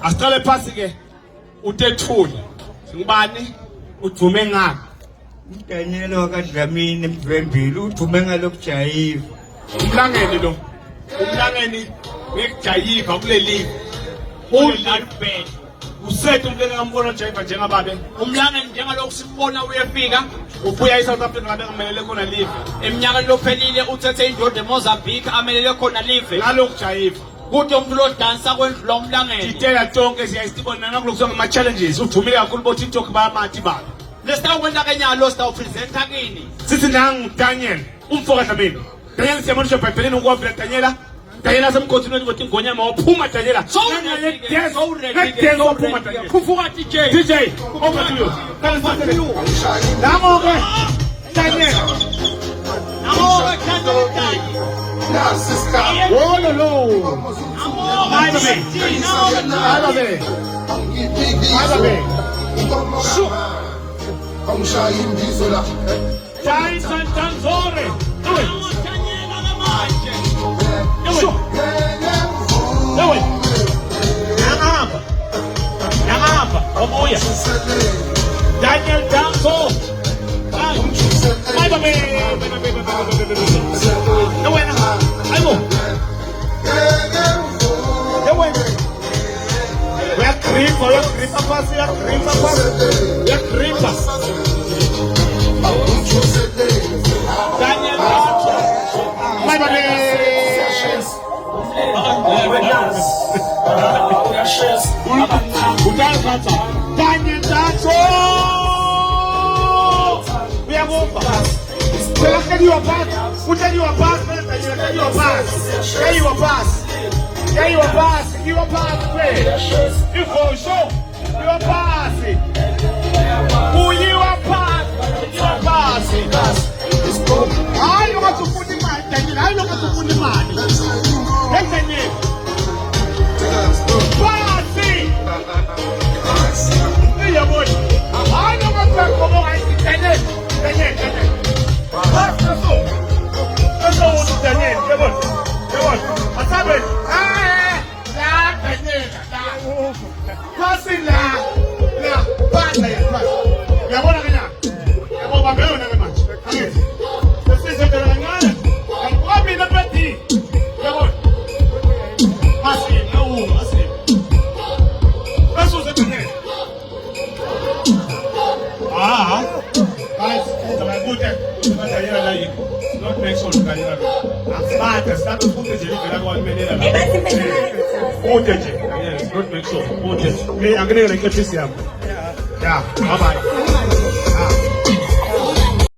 Asiqale phasi ke uTethuli. Ngubani? Udume ngaphi? Daniel wakadlamini emvembili udume ngalokujayiva. Umlangeni lo. Umlangeni ngekujayiva kuleli. Ulibhele. Usethu umlele ngambona jayiva njengababe. Umlangeni njengalokhu sibona uyefika. Ubuya eSouth Africa ngabe ngamelele khona live. Eminyakeni lophelile uthethe indoda eMozambique amelele khona live. Ngalokhu jayiva. Kuthi umuntu lo dansa kwendlu lo mlangeni. Itela tonke siyayisibona nakulokho ngama challenges. Udumile kakhulu bo TikTok bayamathi baba. Lesitawukwenza kenyalo sitawupresenta kini. Sithi nangu Daniel, umfoka Dlamini. Daniel siyamonisha eBhayibhelini ukuwavela Daniela. Daniela semkhosini ukuthi ingonyama waphuma Daniela. Waphuma Daniela. Kufuka DJ. DJ, over to you. Nango ke Daniel. Nango ke Daniel. Oh no no. Daniel Danso. Daniel Danso. We are over. Can you pass? Who tell you a pass? Can you a pass? Can you a pass? Can you a pass? You a pass, play. You for sure. You a pass. Who you a pass? You a pass. I know what to put in mind, Daniel. I know what to put in mind. Let's Daniel. Passy. Hey, your boy. I know what to come on. Daniel. Daniel. Pass the soul. Let's go to Daniel. Come on. Come on. What's happening? Daniel. Pass it now. Pass it. Pass. We are going to go. We are going to go. This is a good one. I'm coming up at the. Come on. Pass it. No. Pass it. Pass it. Daniel. Guys, not make sure you can smart. Start to put the jelly. Yes, not make sure. I'm going to get this. Yeah. Bye bye.